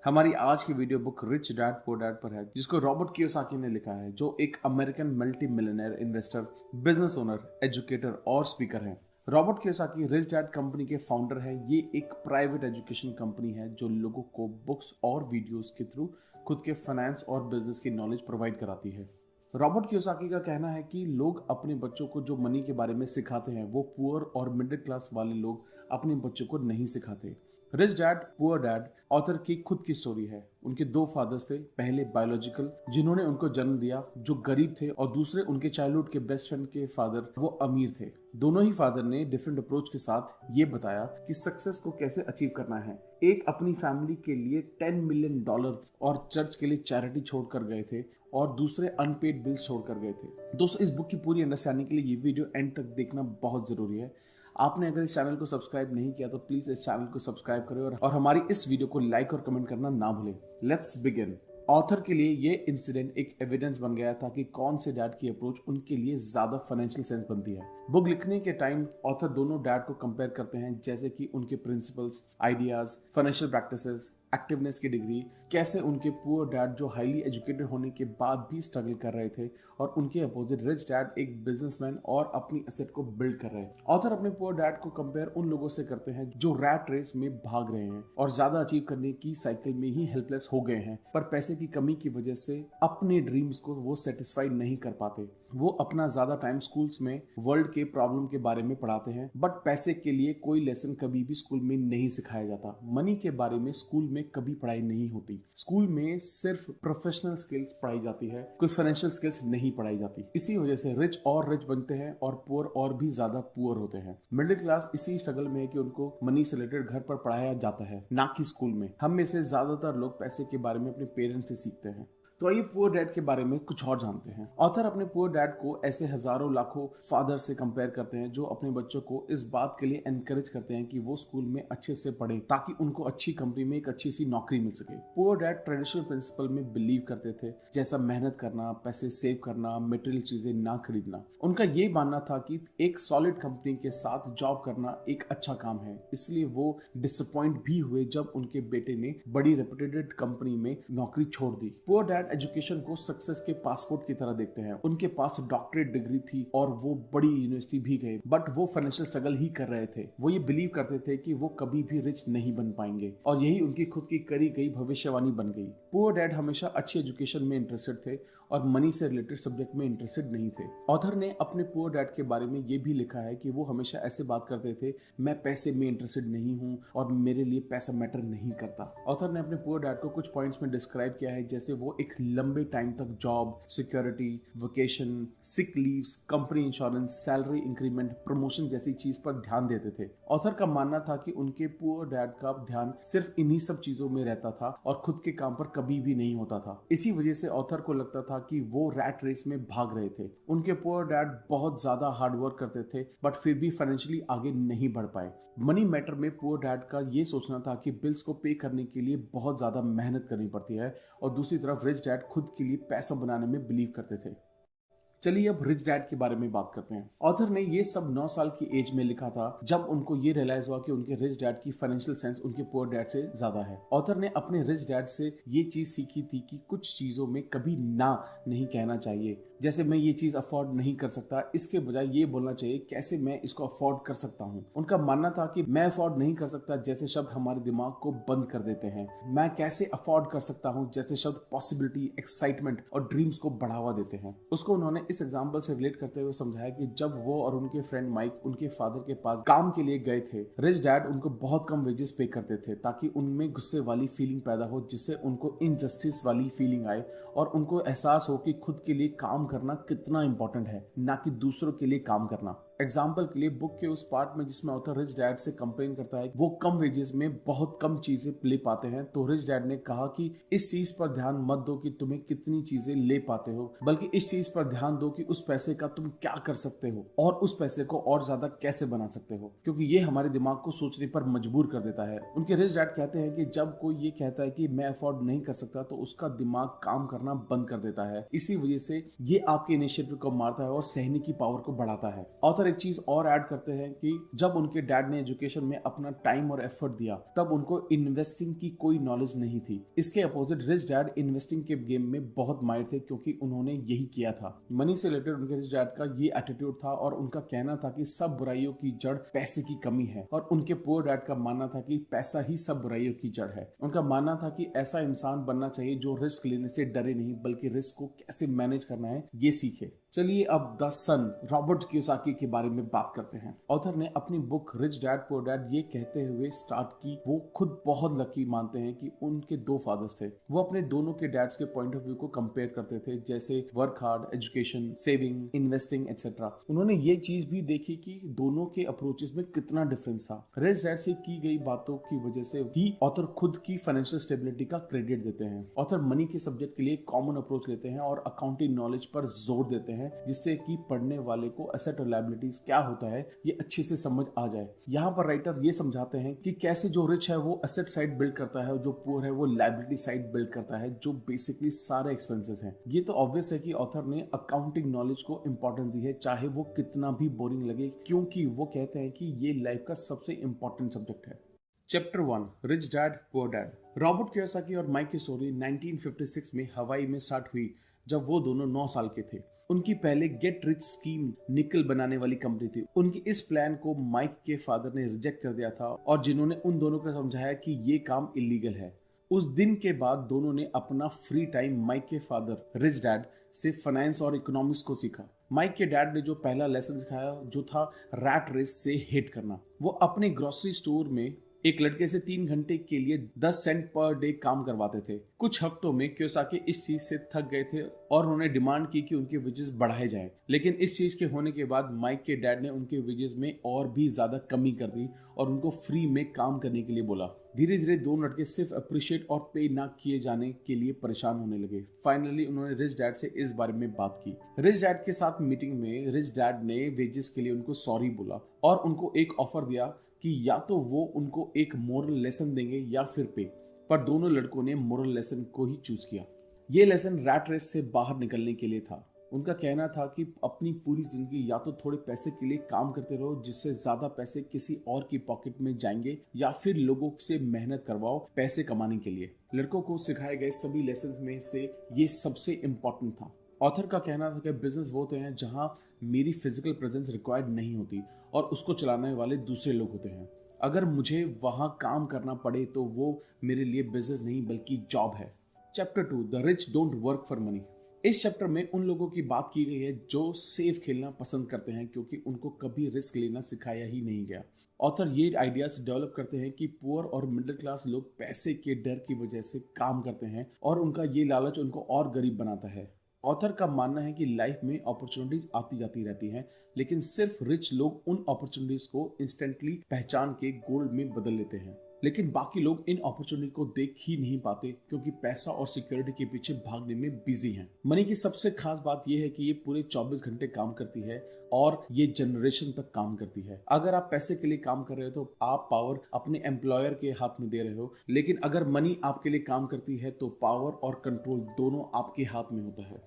हमारी आज की video book rich dad poor dad पर है, जिसको रॉबर्ट कियोसाकी ने लिखा है, जो एक American multi millionaire investor, business owner, educator और स्पीकर हैं। Robert Kiyosaki rich dad company के फाउंडर हैं। ये एक प्राइवेट एजुकेशन कंपनी है जो लोगों को बुक्स और वीडियोस के थ्रू खुद के फाइनेंस और बिजनेस की नॉलेज प्रोवाइड कराती है। रॉबर्ट कियोसाकी का कहना है कि लोग अपने बच्चों को जो मनी के बारे में सिखाते हैं वो पुअर और मिडिल क्लास वाले लोग अपने बच्चों को नहीं सिखाते। Rich dad poor dad author की खुद की स्टोरी है। उनके दो फादर्स थे, पहले बायोलॉजिकल जिन्होंने उनको जन्म दिया जो गरीब थे, और दूसरे उनके चाइल्डहुड के बेस्ट फ्रेंड के फादर वो अमीर थे। दोनों ही फादर ने डिफरेंट अप्रोच के साथ ये बताया कि सक्सेस को कैसे अचीव करना है। एक अपनी फैमिली के लिए $10 मिलियन और चर्च के लिए चैरिटी छोड़कर गए थे, और दूसरे अनपेड बिल्स छोड़कर गए थे। दोस्तों, इस बुक की पूरी अंडरस्टैंडिंग के लिए ये वीडियो एंड तक देखना बहुत जरूरी है। आपने अगर इस चैनल को सब्सक्राइब नहीं किया तो प्लीज इस चैनल को सब्सक्राइब करें और हमारी इस वीडियो को लाइक और कमेंट करना ना भूलें। Let's begin. ऑथर के लिए ये इंसिडेंट एक एविडेंस बन गया था कि कौन से डैड की अप्रोच उनके लिए ज्यादा फाइनेंशियल सेंस बनती है। बुक लिखने के टाइम ऑथर दोनों डैड को कंपेयर करते हैं, जैसे कि उनके principles, ideas, financial practices, activeness की डिग्री, कैसे उनके पुअर डैड जो हाईली एजुकेटेड होने के बाद भी स्ट्रगल कर रहे थे, और उनके अपोजिट रिच डैड एक बिजनेसमैन और अपनी एसेट को बिल्ड कर रहे हैं। ऑथर अपने पुअर डैड को कंपेयर उन लोगों से करते हैं जो रैट रेस में भाग रहे हैं और ज्यादा अचीव करने की साइकिल में ही हेल्पलेस हो गए हैं, पर पैसे की कमी की वजह से अपने ड्रीम्स को वो सेटिस्फाई नहीं कर पाते। वो अपना ज्यादा टाइम स्कूल्स में वर्ल्ड के प्रॉब्लम के बारे में पढ़ाते हैं, बट पैसे के लिए कोई लेसन कभी भी स्कूल में नहीं सिखाया जाता। मनी के बारे में स्कूल में कभी पढ़ाई नहीं होती। स्कूल में सिर्फ प्रोफेशनल स्किल्स पढ़ाई जाती है, कोई फाइनेंशियल स्किल्स नहीं पढ़ाई जाती। इसी वजह से रिच और रिच बनते हैं और पुअर और भी ज्यादा पुअर होते हैं। मिडिल क्लास इसी स्ट्रगल में है कि उनको मनी से रिलेटेड घर पर पढ़ाया जाता है, ना कि स्कूल में। हम में से ज्यादातर लोग पैसे के बारे में अपने पेरेंट्स से सीखते हैं। तो आइए पुअर डैड के बारे में कुछ और जानते हैं। ऑथर अपने पुअर डैड को ऐसे हजारों लाखों फादर से कंपेयर करते हैं जो अपने बच्चों को इस बात के लिए एनकरेज करते हैं कि वो स्कूल में अच्छे से पढ़ें ताकि उनको अच्छी कंपनी में एक अच्छी सी नौकरी मिल सके। पुअर डैड ट्रेडिशनल प्रिंसिपल में बिलीव करते थे, जैसा मेहनत करना, पैसे सेव करना, मटेरियल चीजें ना खरीदना। उनका ये मानना था कि एक सॉलिड कंपनी के साथ जॉब करना एक अच्छा काम है, इसलिए वो डिसअपॉइंट भी हुए जब उनके बेटे ने बड़ी रेपुटेड कंपनी में नौकरी छोड़ दी। पुअर डैड एजुकेशन को सक्सेस के पासपोर्ट की तरह देखते हैं। उनके पास डॉक्टरेट डिग्री थी और वो बड़ी यूनिवर्सिटी भी गए, बट वो फाइनेंशियल स्ट्रगल ही कर रहे थे। वो ये बिलीव करते थे कि वो कभी भी रिच नहीं बन पाएंगे, और यही उनकी खुद की करी गई भविष्यवाणी बन गई। पुअर डैड हमेशा अच्छी एजुकेशन में इंटरेस्टेड थे और मनी से रिलेटेड सब्जेक्ट में इंटरेस्टेड नहीं थे। ऑथर ने अपने पुअर डैड के बारे में ये भी लिखा है कि वो हमेशा ऐसे बात करते थे, मैं पैसे में इंटरेस्टेड नहीं हूँ और मेरे लिए पैसा मैटर नहीं करता। ऑथर ने अपने पुअर डैड को कुछ पॉइंट्स में डिस्क्राइब किया है, जैसे वो एक लंबे टाइम तक job, security, vacation, sick leaves, company insurance, salary increment, promotion जैसी चीज पर ध्यान देते थे। ऑथर का मानना था कि उनके पुअर डैड का ध्यान सिर्फ इन्हीं सब चीजों में रहता था और खुद के काम पर कभी भी नहीं होता था। इसी वजह से ऑथर को लगता था कि वो रैट रेस में भाग रहे थे। उनके पुअर डैड बहुत ज्यादा हार्ड वर्क करते थे, बट फिर भी फाइनेंशियली आगे नहीं बढ़ पाए। मनी मैटर में पुअर डैड का ये सोचना था कि बिल्स को पे करने के लिए बहुत ज्यादा मेहनत करनी पड़ती है, और दूसरी तरफ रिच डैड खुद के लिए पैसा बनाने में बिलीव करते थे। चलिए अब रिच डैड के बारे में बात करते हैं। ऑथर ने ये सब 9 साल की एज में लिखा था, जब उनको ये रियलाइज हुआ कि उनके रिच डैड की फाइनेंशियल सेंस उनके पुअर डैड से ज्यादा है। ऑथर ने अपने रिच डैड से ये चीज सीखी थी कि कुछ चीजों में कभी ना नहीं कहना चाहिए, जैसे मैं ये चीज अफोर्ड नहीं कर सकता, इसके बजाय ये बोलना चाहिए कैसे मैं इसको अफोर्ड कर सकता हूँ। उनका मानना था कि मैं अफोर्ड नहीं कर सकता जैसे शब्द हमारे दिमाग को बंद कर देते हैं, मैं कैसे अफोर्ड कर सकता हूँ जैसे शब्द पॉसिबिलिटी, एक्साइटमेंट और ड्रीम्स को बढ़ावा देते हैं। उसको उन्होंने इस एग्जाम्पल से रिलेट करते हुए समझाया कि जब वो और उनके फ्रेंड माइक उनके फादर के पास काम के लिए गए थे, रिच डैड उनको बहुत कम वेजेस पे करते थे ताकि उनमें गुस्से वाली फीलिंग पैदा हो, जिससे उनको इनजस्टिस वाली फीलिंग आए और उनको एहसास हो कि खुद के लिए काम करना कितना इंपॉर्टेंट है, ना कि दूसरों के लिए काम करना। एग्जाम्पल के लिए बुक के उस पार्ट में जिसमें ऑथर रिच डैड से कंप्लेन करता है वो कम वेजेस में बहुत कम चीजें ले पाते हैं, तो रिच डैड ने कहा कि इस चीज पर ध्यान मत दो कि तुम्हें कितनी चीजें ले पाते हो, बल्कि इस चीज पर ध्यान दो कि उस पैसे का तुम क्या कर सकते हो और उस पैसे को और ज्यादा कैसे बना सकते हो, क्योंकि ये हमारे दिमाग को सोचने पर मजबूर कर देता है। उनके रिच डैड कहते हैं कि जब कोई ये कहता है कि मैं अफोर्ड नहीं कर सकता तो उसका दिमाग काम करना बंद कर देता है। इसी वजह से ये आपके इनिशिएटिव को मारता है और सहने की पावर को बढ़ाता है। ऑथर ऑथर एक चीज और ऐड करते हैं कि जब उनके डैड ने एजुकेशन में अपना टाइम और एफर्ट दिया तब उनको इन्वेस्टिंग की कोई नॉलेज नहीं थी। इसके अपोजिट रिच डैड इन्वेस्टिंग के गेम में बहुत माहिर थे क्योंकि उन्होंने यही किया था। मनी से रिलेटेड उनके रिच डैड का ये एटीट्यूड था और उनका कहना था कि सब बुराइयों की जड़ पैसे की कमी है, और उनके पुअर डैड का मानना था कि पैसा ही सब बुराइयों की जड़ है। उनका मानना था कि ऐसा इंसान बनना चाहिए जो रिस्क लेने से डरे नहीं बल्कि रिस्क को कैसे मैनेज करना है ये सीखे। चलिए अब द सन रॉबर्ट कियोसाकी के बारे में बात करते हैं। ऑथर ने अपनी book rich dad poor dad ये कहते हुए स्टार्ट की वो खुद बहुत लकी मानते हैं कि उनके दो फादर्स थे। वो अपने दोनों के डैड्स के पॉइंट ऑफ व्यू को कंपेयर करते थे, जैसे work hard, education, saving, investing etcetera. उन्होंने ये चीज भी देखी कि दोनों के अप्रोचेस में कितना डिफरेंस था। रिच डैड से की गई बातों की वजह से ही ऑथर खुद की फाइनेंशियल स्टेबिलिटी का क्रेडिट देते हैं। ऑथर मनी के सब्जेक्ट के लिए कॉमन अप्रोच लेते हैं और अकाउंटिंग नॉलेज पर जोर देते हैं जिससे कि पढ़ने वाले को एसेट और लायबिलिटीज क्या होता है ये अच्छे से समझ आ जाए। यहाँ पर राइटर ये समझाते हैं कि कैसे जो रिच है वो एसेट साइड बिल्ड करता है और जो पुअर है वो लायबिलिटी साइड बिल्ड करता है, जो बेसिकली सारे एक्सपेंसेस हैं। ये तो ऑब्वियस है कि ऑथर ने अकाउंटिंग नॉलेज को इंपॉर्टेंस दी है, चाहे वो कितना भी बोरिंग लगे, क्योंकि वो कहते हैं कि ये लाइफ का सबसे इंपॉर्टेंट सब्जेक्ट है। Chapter 1 rich dad poor dad. Robert Kiyosaki और माइक की स्टोरी 1956 में हवाई में स्टार्ट हुई जब वो दोनों 9 साल के थे। उनकी पहले गेट रिच स्कीम निकल बनाने वाली कंपनी थी। उनकी इस प्लान को माइक के फादर ने रिजेक्ट कर दिया था और जिन्होंने उन दोनों को समझाया कि ये काम इलीगल है। उस दिन के बाद दोनों ने अपना फ्री टाइम माइक के फादर रिच डैड से फाइनेंस और इकोनॉमिक्स को सीखा। माइक के डैड ने जो पहला लेसन सिखाया जो था रैट रेस से हिट करना। वो अपने ग्रोसरी स्टोर में एक लड़के से 3 घंटे के लिए 10 सेंट पर डे काम करवाते थे। कुछ हफ्तों में कियोसाकी इस चीज से थक गए थे और उन्होंने डिमांड की कि उनके वेजेस बढ़ाए जाएं। लेकिन इस चीज के होने के बाद माइक के डैड ने उनके वेजेस में और भी ज्यादा कमी कर दी और उनको फ्री में काम करने के लिए बोला। धीरे धीरे दोनों लड़के सिर्फ अप्रिशिएट और पे ना किए जाने के लिए परेशान होने लगे। फाइनली उन्होंने रिच डैड से इस बारे में बात की। रिच डैड के साथ मीटिंग में रिच डैड ने वेजेस के लिए उनको सॉरी बोला और उनको एक ऑफर दिया कि या तो वो उनको एक मोरल लेसन देंगे या फिर पे। पर दोनों लड़कों ने मोरल लेसन को ही चूज किया। ये लेसन रैट रेस से बाहर निकलने के लिए था। उनका कहना था कि अपनी पूरी जिंदगी या तो थोड़े पैसे के लिए काम करते रहो जिससे ज्यादा पैसे किसी और की पॉकेट में जाएंगे, या फिर लोगों से मेहनत करवाओ पैसे कमाने के लिए। लड़कों को सिखाए गए सभी लेसन में से ये सबसे इम्पोर्टेंट था। ऑथर का कहना था कि बिजनेस वो होते हैं जहां मेरी फिजिकल प्रेजेंस रिक्वायर्ड नहीं होती और उसको चलाने वाले दूसरे लोग होते हैं। अगर मुझे वहां काम करना पड़े तो वो मेरे लिए बिजनेस नहीं बल्कि जॉब है। Chapter 2 the rich don't work for money. इस चैप्टर में उन लोगों की बात की गई है जो सेफ खेलना पसंद करते हैं क्योंकि उनको कभी रिस्क लेना सिखाया ही नहीं गया। ऑथर ये आइडियाज डेवलप करते हैं कि पुअर और मिडिल क्लास लोग पैसे के डर की वजह से काम करते हैं और उनका ये लालच उनको और गरीब बनाता है। ऑथर का मानना है कि लाइफ में अपॉर्चुनिटीज आती जाती रहती हैं, लेकिन सिर्फ रिच लोग उन अपॉर्चुनिटीज को इंस्टेंटली पहचान के गोल्ड में बदल लेते हैं, लेकिन बाकी लोग इन अपॉर्चुनिटी को देख ही नहीं पाते क्योंकि पैसा और सिक्योरिटी के पीछे भागने में बिजी हैं। मनी की सबसे खास बात यह है कि ये पूरे 24 घंटे काम करती है और ये जनरेशन तक काम करती है। अगर आप पैसे के लिए काम कर रहे हो तो आप पावर अपने एम्प्लॉयर के हाथ में दे रहे हो, लेकिन अगर मनी आपके लिए काम करती है तो पावर और कंट्रोल दोनों आपके हाथ में होता है।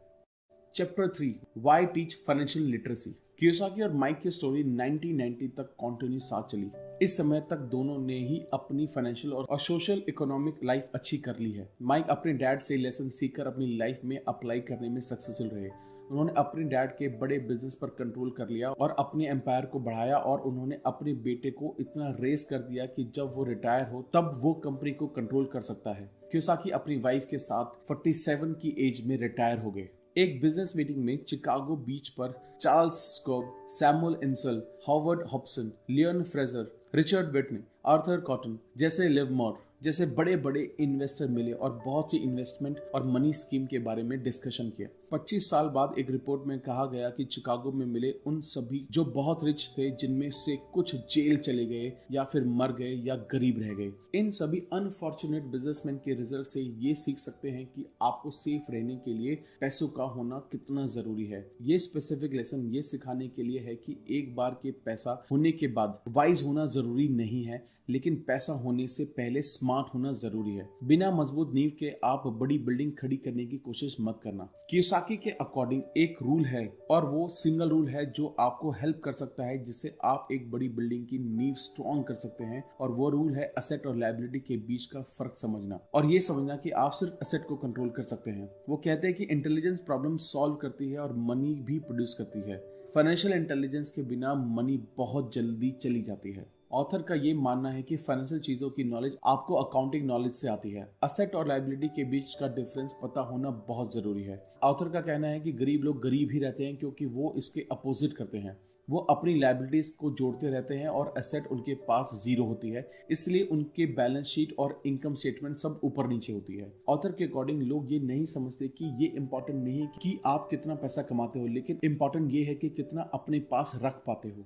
Chapter 3 why teach financial literacy. Kiyosaki और माइक की स्टोरी 1990 तक कंटिन्यू साथ चली। इस समय तक दोनों ने ही अपनी फाइनेंशियल और सोशल इकोनॉमिक लाइफ अच्छी कर ली है। माइक अपने डैड से लेसन सीखकर अपनी लाइफ में अप्लाई करने में सक्सेसफुल रहे। उन्होंने अपने डैड के बड़े बिजनेस पर कंट्रोल कर लिया और अपने एम्पायर को बढ़ाया, और उन्होंने अपने बेटे को इतना रेस कर दिया कि जब वो रिटायर हो तब वो कंपनी को कंट्रोल कर सकता है। कियोसाकी अपनी वाइफ के साथ 47 की एज में रिटायर हो गए। एक बिजनेस मीटिंग में चिकागो बीच पर Charles Schwab, Samuel Insull, Howard Hopson, Leon Fraser, Richard Whitney, Arthur Cutten जैसे लिवमोर जैसे बड़े बड़े इन्वेस्टर मिले और बहुत सी इन्वेस्टमेंट और मनी स्कीम के बारे में डिस्कशन किया। 25 साल बाद एक रिपोर्ट में कहा गया कि चिकागो में मिले उन सभी जो बहुत रिच थे, जिनमें से कुछ जेल चले गए या फिर मर गए या गरीब रह गए। इन सभी अनफॉर्चुनेट बिजनेसमैन के रिजल्ट से ये सीख सकते हैं कि आपको सेफ रहने के लिए पैसों का होना कितना जरूरी है। ये स्पेसिफिक लेसन ये सिखाने के लिए है कि एक बार के पैसा होने के बाद वाइज होना जरूरी नहीं है, लेकिन पैसा होने से पहले स्मार्ट होना जरूरी है। बिना मजबूत नींव के आप बड़ी बिल्डिंग खड़ी करने की कोशिश मत करना। कियोसाकी के अकॉर्डिंग एक रूल है और वो सिंगल रूल है जो आपको हेल्प कर सकता है, जिससे आप एक बड़ी बिल्डिंग की नींव स्ट्रॉन्ग कर सकते हैं, और वो रूल है असेट और लायबिलिटी के बीच का फर्क समझना और ये समझना कि आप सिर्फ असेट को कंट्रोल कर सकते हैं। वो कहते हैं कि इंटेलिजेंस प्रॉब्लम सॉल्व करती है और मनी भी प्रोड्यूस करती है। फाइनेंशियल इंटेलिजेंस के बिना मनी बहुत जल्दी चली जाती है। ऑथर का ये मानना है कि फाइनेंशियल चीजों की नॉलेज आपको अकाउंटिंग नॉलेज से आती है। असेट और लायबिलिटी के बीच का डिफरेंस पता होना बहुत जरूरी है। ऑथर का कहना है कि गरीब लोग गरीब ही रहते हैं क्योंकि वो इसके अपोजिट करते हैं। वो अपनी लायबिलिटीज को जोड़ते रहते हैं और एसेट उनके पास जीरो होती है, इसलिए उनके बैलेंस शीट और इनकम स्टेटमेंट सब ऊपर नीचे होती है। ऑथर के अकॉर्डिंग लोग ये नहीं समझते कि ये इंपॉर्टेंट नहीं है कि आप कितना पैसा कमाते हो, लेकिन इंपॉर्टेंट ये है कि कितना अपने पास रख पाते हो।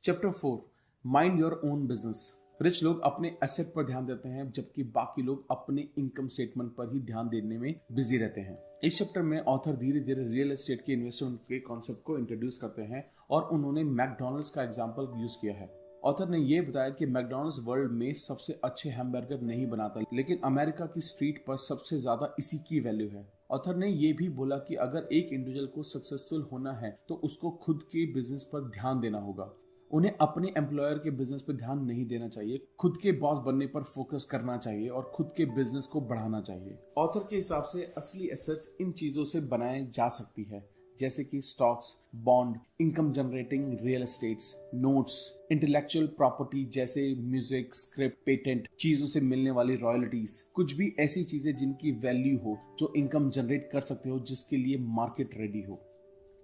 Chapter 4, mind your own business. Rich लोग अपने एसेट पर ध्यान देते हैं जबकि बाकी लोग अपने इनकम स्टेटमेंट पर ही ध्यान देने में बिजी रहते हैं। इस चैप्टर में ऑथर धीरे धीरे रियल एस्टेट के इन्वेस्टमेंट के कॉन्सेप्ट को इंट्रोड्यूस करते हैं और उन्होंने मैकडॉनल्ड्स का एग्जांपल यूज किया है। ऑथर ने यह बताया कि मैकडॉनल्ड्स वर्ल्ड में सबसे अच्छे हैमबर्गर नहीं बनाता, लेकिन अमेरिका की स्ट्रीट पर सबसे ज्यादा इसी की वैल्यू है। ऑथर ने यह भी बोला कि अगर एक इंडिविजुअल को सक्सेसफुल होना है तो उसको खुद के बिजनेस पर ध्यान देना होगा। उन्हें अपने एम्प्लॉयर के बिजनेस पर ध्यान नहीं देना चाहिए, खुद के बॉस बनने पर फोकस करना चाहिए और खुद के बिजनेस को बढ़ाना चाहिए। ऑथर के हिसाब से असली एसेट्स इन चीजों से बनाए जा सकती है, जैसे कि stocks, bond, income generating real estates, notes, intellectual property जैसे म्यूजिक, स्क्रिप्ट, पेटेंट, चीजों से मिलने वाली रॉयल्टीज, कुछ भी ऐसी चीजें जिनकी वैल्यू हो, जो इनकम जनरेट कर सकते हो, जिसके लिए मार्केट रेडी हो।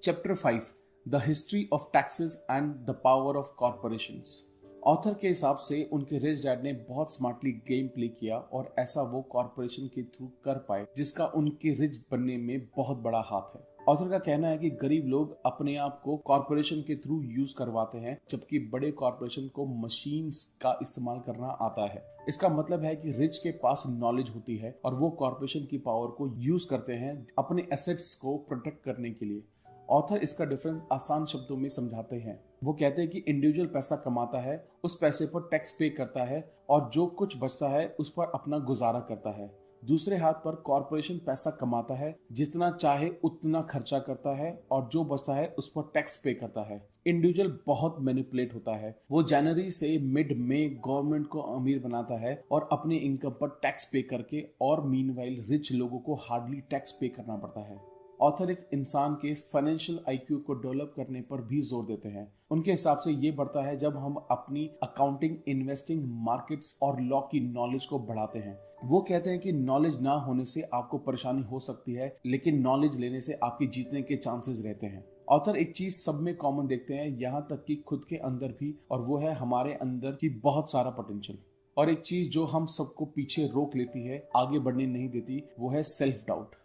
Chapter 5, the history of taxes and the power of corporations. Author के हिसाब से उनके रिच डैड ने बहुत स्मार्टली गेम प्ले किया और ऐसा वो कॉर्पोरेशन के थ्रू कर पाए, जिसका उनके रिच बनने में बहुत बड़ा हाथ है। ऑथर का कहना है कि गरीब लोग अपने आप को कॉर्पोरेशन के थ्रू यूज करवाते हैं, जबकि बड़े कॉर्पोरेशन को मशीन्स का इस्तेमाल करना आता है। इसका मतलब है कि रिच के पास नॉलेज होती है और वो कॉर्पोरेशन की पावर को यूज करते हैं अपने एसेट्स को प्रोटेक्ट करने के लिए। ऑथर इसका डिफरेंस आसान शब्दों में समझाते हैं। वो कहते हैं कि इंडिविजुअल पैसा कमाता है, उस पैसे पर टैक्स पे करता है और जो कुछ बचता है उस पर अपना गुजारा करता है। दूसरे हाथ पर कॉर्पोरेशन पैसा कमाता है, जितना चाहे उतना खर्चा करता है और जो बचता है उस पर टैक्स पे करता है। इंडिविजुअल बहुत मैनिपुलेट होता है। वो जनवरी से मिड में गवर्नमेंट को अमीर बनाता है और अपने इनकम पर टैक्स पे करके, और मीनवाइल रिच लोगों को हार्डली टैक्स पे करना पड़ता है। ऑथर एक इंसान के फाइनेंशियल आईक्यू को डेवलप करने पर भी जोर देते हैं। उनके हिसाब से ये बढ़ता है जब हम अपनी अकाउंटिंग, इन्वेस्टिंग, मार्केट्स और लॉ की नॉलेज को बढ़ाते हैं। वो कहते हैं कि नॉलेज ना होने से आपको परेशानी हो सकती है, लेकिन नॉलेज लेने से आपके जीतने के चांसेस रहते हैं। ऑथर एक चीज सब में कॉमन देखते हैं, यहाँ तक कि खुद के अंदर भी, और वो है हमारे अंदर की बहुत सारा पोटेंशियल। और एक चीज जो हम सबको पीछे रोक लेती है, आगे बढ़ने नहीं देती, वो है self doubt.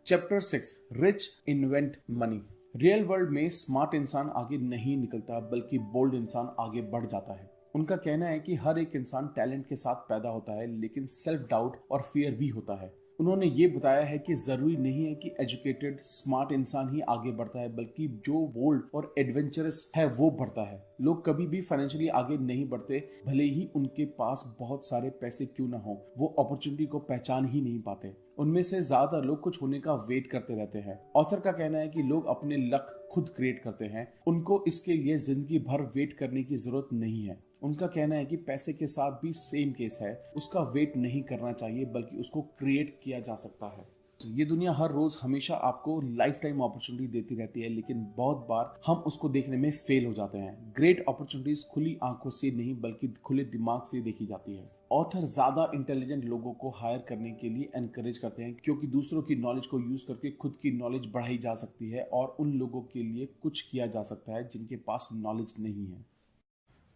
Chapter 6, rich invent money. Real world में स्मार्ट इंसान आगे नहीं निकलता, बल्कि बोल्ड इंसान आगे बढ़ जाता है। उनका कहना है कि हर एक इंसान टैलेंट के साथ पैदा होता है, लेकिन सेल्फ डाउट और फियर भी होता है। उन्होंने ये बताया है कि जरूरी नहीं है कि एजुकेटेड स्मार्ट इंसान ही आगे बढ़ता है, बल्कि जो बोल्ड और एडवेंचरस है वो बढ़ता है। लोग कभी भी फाइनेंशियली आगे नहीं बढ़ते, भले ही उनके पास बहुत सारे पैसे क्यों ना हो, वो अपॉर्चुनिटी को पहचान ही नहीं पाते। उनमें से ज्यादा लोग कुछ होने का वेट करते रहते हैं। ऑथर का कहना है कि लोग अपने लक खुद क्रिएट करते हैं, उनको इसके लिए जिंदगी भर वेट करने की जरूरत नहीं है। उनका कहना है कि पैसे के साथ भी सेम केस है, उसका वेट नहीं करना चाहिए, बल्कि उसको क्रिएट किया जा सकता है। ये दुनिया हर रोज हमेशा आपको लाइफ टाइम अपॉर्चुनिटी देती रहती है, लेकिन बहुत बार हम उसको देखने में फेल हो जाते हैं। ग्रेट अपॉर्चुनिटीज खुली आंखों से नहीं, बल्कि खुले दिमाग से देखी जाती है। ऑथर ज्यादा इंटेलिजेंट लोगों को हायर करने के लिए एनकरेज करते हैं, क्योंकि दूसरों की नॉलेज को यूज करके खुद की नॉलेज बढ़ाई जा सकती है और उन लोगों के लिए कुछ किया जा सकता है जिनके पास नॉलेज नहीं है।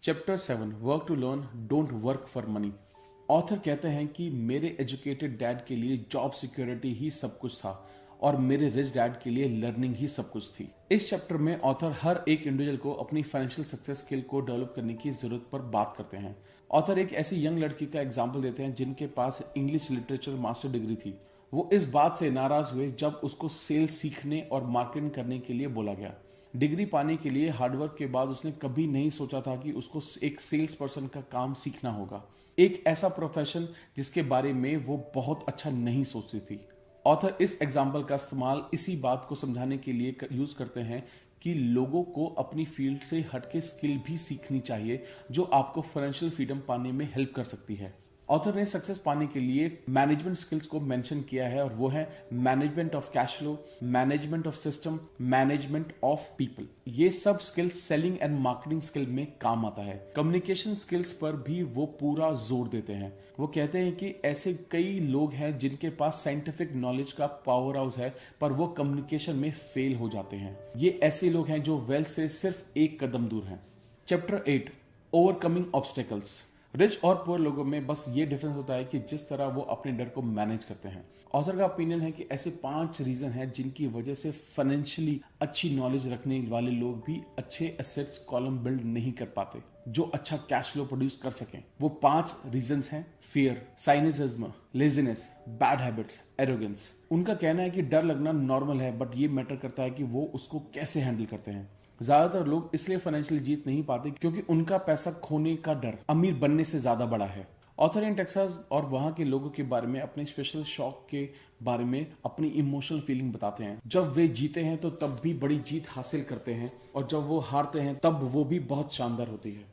Chapter 7, work to learn, don't work for money. Author कहते हैं कि मेरे एजुकेटेड डैड के लिए जॉब सिक्योरिटी ही सब कुछ था और मेरे रिच डैड के लिए लर्निंग ही सब कुछ थी। इस चैप्टर में ऑथर हर एक इंडिविजुअल को अपनी फाइनेंशियल सक्सेस स्किल को डेवलप करने की जरूरत पर बात करते हैं। ऑथर एक ऐसी यंग लड़की का एग्जाम्पल देते हैं जिनके पास इंग्लिश लिटरेचर मास्टर डिग्री थी। वो इस बात से नाराज हुए जब उसको सेल्स सीखने और मार्केटिंग करने के लिए बोला गया। डिग्री पाने के लिए हार्डवर्क के बाद उसने कभी नहीं सोचा था कि उसको एक सेल्स पर्सन का काम सीखना होगा, एक ऐसा प्रोफेशन जिसके बारे में वो बहुत अच्छा नहीं सोचती थी। ऑथर इस एग्जाम्पल का इस्तेमाल इसी बात को समझाने के लिए यूज करते हैं कि लोगों को अपनी फील्ड से हटके स्किल भी सीखनी चाहिए जो आपको फाइनेंशियल फ्रीडम पाने में हेल्प कर सकती है। ऑथर ने सक्सेस पाने के लिए मैनेजमेंट स्किल्स को मेंशन किया है और वो है management of cash flow, management of system, management of people. ये सब skills selling and marketing skill में काम आता है। कम्युनिकेशन स्किल्स पर भी वो पूरा जोर देते हैं। वो कहते हैं कि ऐसे कई लोग हैं जिनके पास साइंटिफिक नॉलेज का पावर हाउस है पर वो कम्युनिकेशन में फेल हो जाते हैं। ये ऐसे लोग हैं जो वेल्थ से सिर्फ एक कदम दूर हैं। Chapter 8, overcoming obstacles. रिच और पुअर लोगों में बस ये डिफरेंस होता है कि जिस तरह वो अपने डर को मैनेज करते हैं। ऑथर का ओपिनियन है कि ऐसे 5 रीजन हैं जिनकी वजह से फाइनेंशियली अच्छी नॉलेज रखने वाले लोग भी अच्छे एसेट्स कॉलम बिल्ड नहीं कर पाते जो अच्छा कैश फ्लो प्रोड्यूस कर सकें। वो 5 रीजंस हैं: fear, cynicism, laziness, bad habits, arrogance. उनका कहना है कि डर लगना नॉर्मल है बट ये मैटर करता है कि वो उसको कैसे हैंडल करते हैं। ज्यादातर लोग इसलिए फाइनेंशियल जीत नहीं पाते क्योंकि उनका पैसा खोने का डर अमीर बनने से ज्यादा बड़ा है। ऑथर इन टेक्सास और वहां के लोगों के बारे में अपने स्पेशल शौक के बारे में अपनी इमोशनल फीलिंग बताते हैं। जब वे जीते हैं तो तब भी बड़ी जीत हासिल करते हैं और जब वो हारते हैं तब वो भी बहुत शानदार होती है।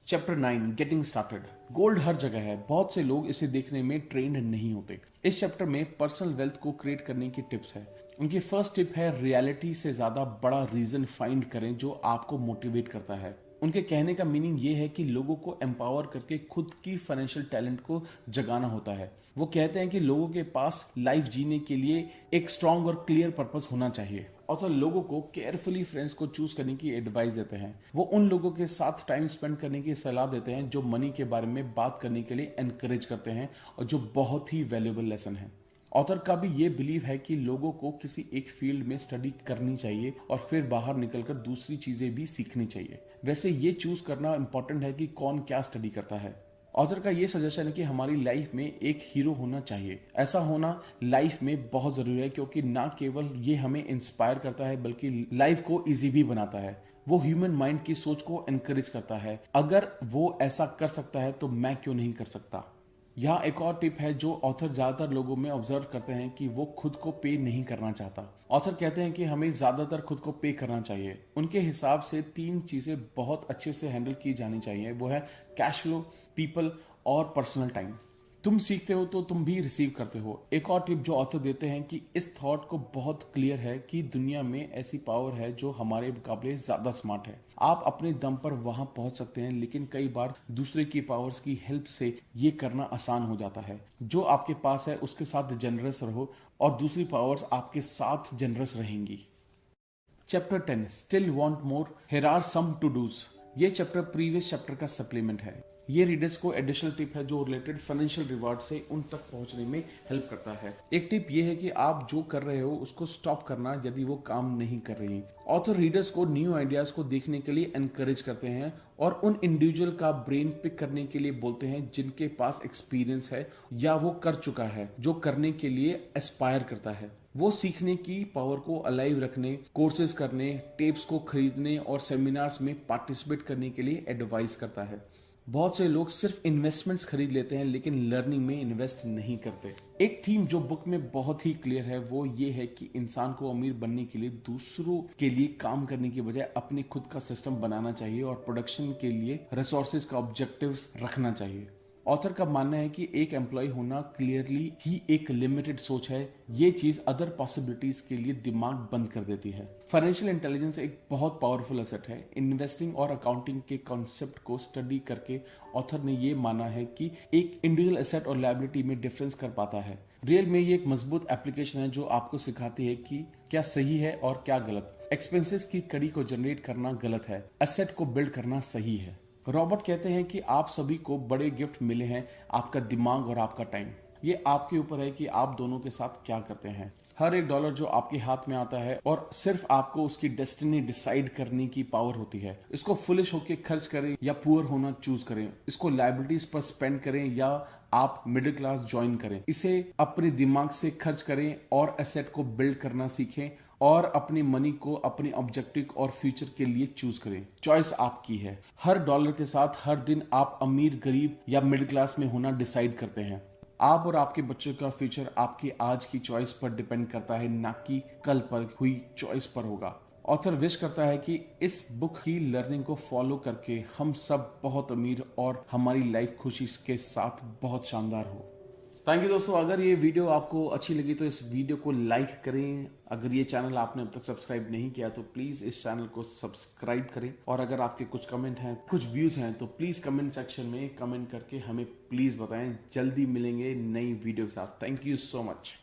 Chapter 9, getting started. गोल्ड हर जगह है, बहुत से लोग इसे देखने में ट्रेंड नहीं होते। इस चैप्टर में पर्सनल वेल्थ को क्रिएट करने की टिप्स है। उनकी फर्स्ट टिप है रियलिटी से ज्यादा बड़ा रीजन फाइंड करें जो आपको मोटिवेट करता है। उनके कहने का मीनिंग ये है कि लोगों को एम्पावर करके खुद की फाइनेंशियल टैलेंट को जगाना होता है। वो कहते हैं कि लोगों के पास लाइफ जीने के लिए एक स्ट्रांग और क्लियर पर्पस होना चाहिए। और लोगों को केयरफुली फ्रेंड्स को चूज करने की एडवाइस देते हैं। वो उन लोगों के साथ टाइम स्पेंड करने की सलाह देते हैं जो मनी के बारे में बात करने के लिए एनकरेज करते हैं और जो बहुत ही वैल्यूएबल लेसन है। ऑथर का भी ये बिलीव है कि लोगों को किसी एक फील्ड में स्टडी करनी चाहिए और फिर बाहर निकलकर दूसरी चीजें भी सीखनी चाहिए। वैसे ये चूज करना इंपॉर्टेंट है कि कौन क्या स्टडी करता है। ऑथर का ये सजेशन है कि हमारी लाइफ में एक हीरो होना चाहिए। ऐसा होना लाइफ में बहुत जरूरी है क्योंकि ना केवल ये हमें इंस्पायर करता है बल्कि लाइफ को इजी भी बनाता है। वो ह्यूमन माइंड की सोच को एनकरेज करता है। अगर वो ऐसा कर सकता है तो मैं क्यों नहीं कर सकता। यहाँ एक और टिप है जो ऑथर ज्यादातर लोगों में ऑब्जर्व करते हैं कि वो खुद को पे नहीं करना चाहता। ऑथर कहते हैं कि हमें ज्यादातर खुद को पे करना चाहिए। उनके हिसाब से 3 चीजें बहुत अच्छे से हैंडल की जानी चाहिए। वो है कैश फ्लो, पीपल और पर्सनल टाइम। तुम सीखते हो तो तुम भी रिसीव करते हो। एक और टिप जो ऑथर देते हैं कि इस थॉट को बहुत क्लियर है कि दुनिया में ऐसी पावर है जो हमारे मुकाबले ज्यादा स्मार्ट है। आप अपने दम पर वहां पहुंच सकते हैं लेकिन कई बार दूसरे की पावर्स की हेल्प से ये करना आसान हो जाता है। जो आपके पास है उसके साथ जनरस रहो और दूसरी पावर्स आपके साथ जनरस रहेंगी। Chapter 10, still want more, here are some to dos. ये चैप्टर प्रीवियस चैप्टर का सप्लीमेंट है। ये रीडर्स को एडिशनल टिप है जो रिलेटेड फाइनेंशियल रिवार्ड से उन तक पहुंचने में हेल्प करता है। एक टिप ये है कि आप जो कर रहे हो उसको स्टॉप करना यदि वो काम नहीं कर रही। ऑथर रीडर्स को न्यू आइडियाज को देखने के लिए एनकरेज करते हैं और उन इंडिविजुअल का ब्रेन पिक करने के लिए बोलते हैं जिनके पास एक्सपीरियंस है या वो कर चुका है, जो करने के लिए एस्पायर करता है। वो सीखने की पावर को अलाइव रखने, कोर्सेज करने, टेप्स को खरीदने और सेमिनार्स में पार्टिसिपेट करने के लिए एडवाइस करता है। बहुत से लोग सिर्फ इन्वेस्टमेंट्स खरीद लेते हैं लेकिन लर्निंग में इन्वेस्ट नहीं करते। एक थीम जो बुक में बहुत ही क्लियर है वो ये है कि इंसान को अमीर बनने के लिए दूसरों के लिए काम करने की बजाय अपने खुद का सिस्टम बनाना चाहिए और प्रोडक्शन के लिए रिसोर्सेज का ऑब्जेक्टिव्स रखना चाहिए। ऑथर का मानना है कि एक एम्प्लॉय होना क्लियरली ही एक लिमिटेड सोच है। ये चीज अदर पॉसिबिलिटीज के लिए दिमाग बंद कर देती है। फाइनेंशियल इंटेलिजेंस एक बहुत पावरफुल एसेट है। इन्वेस्टिंग और अकाउंटिंग के कॉन्सेप्ट को स्टडी करके ऑथर ने ये माना है कि एक इंडिविजुअल एसेट और लायबिलिटी में डिफरेंस कर पाता है। रियल में ये एक मजबूत एप्लीकेशन है जो आपको सिखाती है कि क्या सही है और क्या गलत। एक्सपेंसेस की कड़ी को जनरेट करना गलत है, एसेट को बिल्ड करना सही है। रॉबर्ट कहते हैं कि आप सभी को बड़े गिफ्ट मिले हैं, आपका दिमाग और आपका टाइम। ये आपके ऊपर है कि आप दोनों के साथ क्या करते हैं। हर एक डॉलर जो आपके हाथ में आता है और सिर्फ आपको उसकी डेस्टिनी डिसाइड करने की पावर होती है। इसको फुलिश होकर खर्च करें या पुअर होना चूज करें। इसको लायबिलिटीज पर स्पेंड करें या आप मिडिल क्लास ज्वाइन करें। इसे अपने दिमाग से खर्च करें और एसेट को बिल्ड करना सीखें और अपनी मनी को अपने ऑब्जेक्टिव और फ्यूचर के लिए चूज करें। चॉइस आपकी है। हर डॉलर के साथ हर दिन आप अमीर, गरीब या मिडिल क्लास में होना डिसाइड करते हैं। आप और आपके बच्चों का फ्यूचर आपकी आज की चॉइस पर डिपेंड करता है, ना कि कल पर हुई चॉइस पर होगा। ऑथर विश करता है कि इस बुक की लर्निंग को फॉलो करके हम सब बहुत अमीर और हमारी लाइफ खुशी के साथ बहुत शानदार हो। थैंक यू दोस्तों। अगर ये वीडियो आपको अच्छी लगी तो इस वीडियो को लाइक करें। अगर ये चैनल आपने अब तक सब्सक्राइब नहीं किया तो प्लीज इस चैनल को सब्सक्राइब करें। और अगर आपके कुछ कमेंट हैं, कुछ व्यूज हैं, तो प्लीज कमेंट सेक्शन में कमेंट करके हमें प्लीज बताएं। जल्दी मिलेंगे नई वीडियो के साथ। Thank you so much.